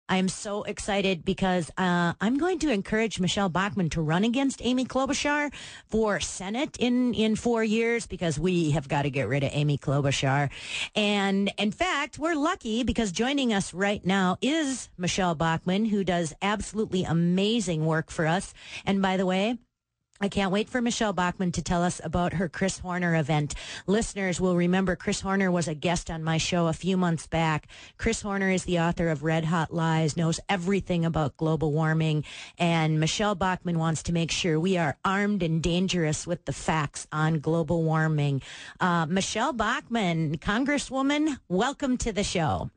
I'm so excited because I'm going to encourage Michelle Bachmann to run against Amy Klobuchar for Senate in 4 years, because we have got to get rid of Amy Klobuchar. And in fact, we're lucky because joining us right now is Michelle Bachmann, who does absolutely amazing work for us. And by the way, I can't wait for Michelle Bachmann to tell us about her Chris Horner event. Listeners will remember Chris Horner was a guest on my show a few months back. Chris Horner is the author of Red Hot Lies, knows everything about global warming, and Michelle Bachmann wants to make sure we are armed and dangerous with the facts on global warming. Michelle Bachmann, Congresswoman, welcome to the show.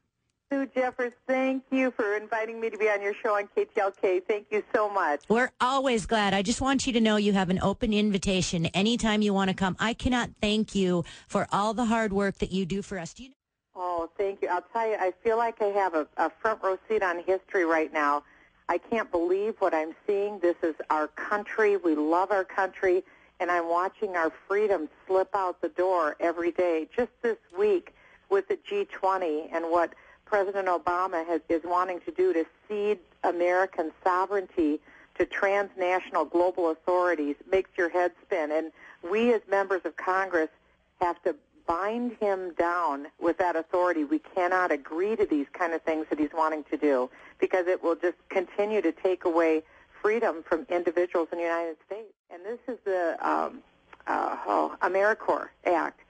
Sue Jeffers, thank you for inviting me to be on your show on KTLK. Thank you so much. We're always glad. I just want you to know you have an open invitation anytime you want to come. I cannot thank you for all the hard work that you do for us. Do you know? Oh, thank you. I'll tell you, I feel like I have a front row seat on history right now. I can't believe what I'm seeing. This is our country. We love our country, and I'm watching our freedom slip out the door every day. Just this week with the G20 and what President Obama is wanting to do to cede American sovereignty to transnational global authorities makes your head spin. And we as members of Congress have to bind him down with that authority. We cannot agree to these kind of things that he's wanting to do, because it will just continue to take away freedom from individuals in the United States. And this is the AmeriCorps Act.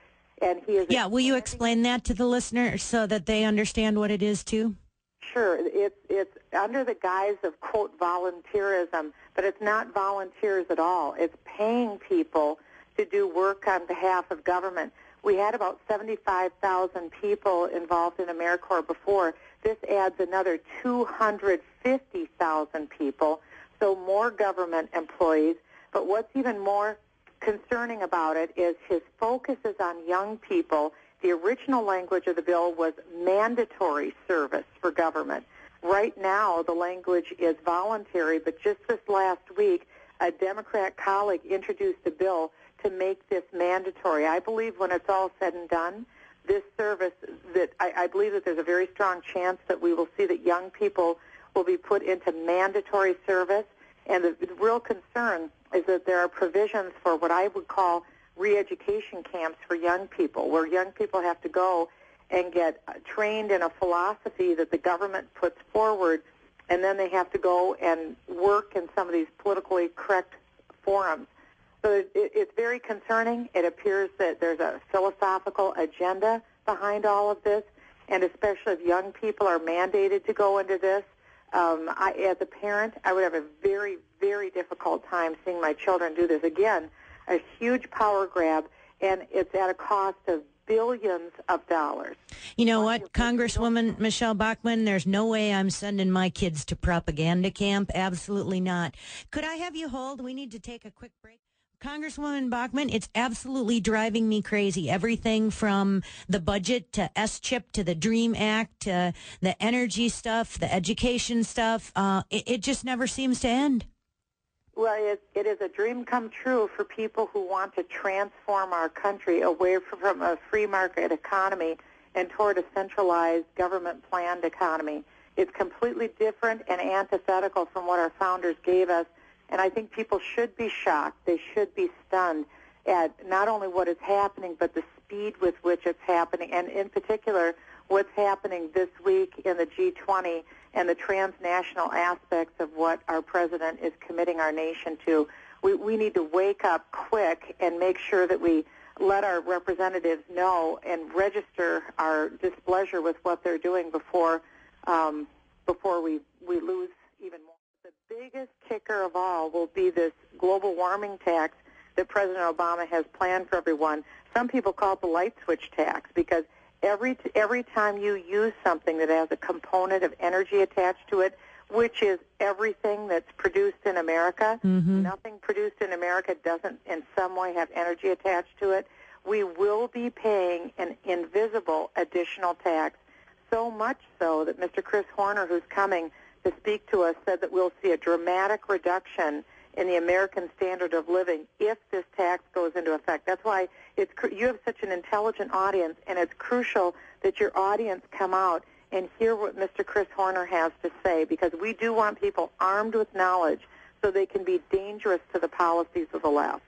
And he is will you explain that to the listener so that they understand what it is too? Sure. It's under the guise of, quote, volunteerism, but it's not volunteers at all. It's paying people to do work on behalf of government. We had about 75,000 people involved in AmeriCorps before. This adds another 250,000 people, so more government employees. But what's even more concerning about it is his focus is on young people. The original language of the bill was mandatory service for government. Right now, the language is voluntary, but just this last week, a Democrat colleague introduced a bill to make this mandatory. I believe when it's all said and done, this service, that I believe that there's a very strong chance that we will see that young people will be put into mandatory service. And the real concern is that there are provisions for what I would call re-education camps for young people, where young people have to go and get trained in a philosophy that the government puts forward, and then they have to go and work in some of these politically correct forums. So it's very concerning. It appears that there's a philosophical agenda behind all of this, and especially if young people are mandated to go into this. As a parent, I would have a very, very difficult time seeing my children do this. Again, a huge power grab, and it's at a cost of billions of dollars. You know what, Congresswoman Michelle Bachmann, there's no way I'm sending my kids to propaganda camp. Absolutely not. Could I have you hold? We need to take a quick break. Congresswoman Bachmann, it's absolutely driving me crazy. Everything from the budget to S-CHIP to the DREAM Act to the energy stuff, the education stuff. It just never seems to end. Well, it is a dream come true for people who want to transform our country away from a free market economy and toward a centralized government-planned economy. It's completely different and antithetical from what our founders gave us. And I think people should be shocked. They should be stunned at not only what is happening, but the speed with which it's happening, and in particular, what's happening this week in the G20 and the transnational aspects of what our president is committing our nation to. We need to wake up quick and make sure that we let our representatives know and register our displeasure with what they're doing before we lose even more. The biggest kicker of all will be this global warming tax that President Obama has planned for everyone. Some people call it the light switch tax, because every time you use something that has a component of energy attached to it, which is everything that's produced in America, nothing produced in America doesn't in some way have energy attached to it, we will be paying an invisible additional tax, so much so that Mr. Chris Horner, who's coming to speak to us, said that we'll see a dramatic reduction in the American standard of living if this tax goes into effect. That's why you have such an intelligent audience, and it's crucial that your audience come out and hear what Mr. Chris Horner has to say, because we do want people armed with knowledge so they can be dangerous to the policies of the left.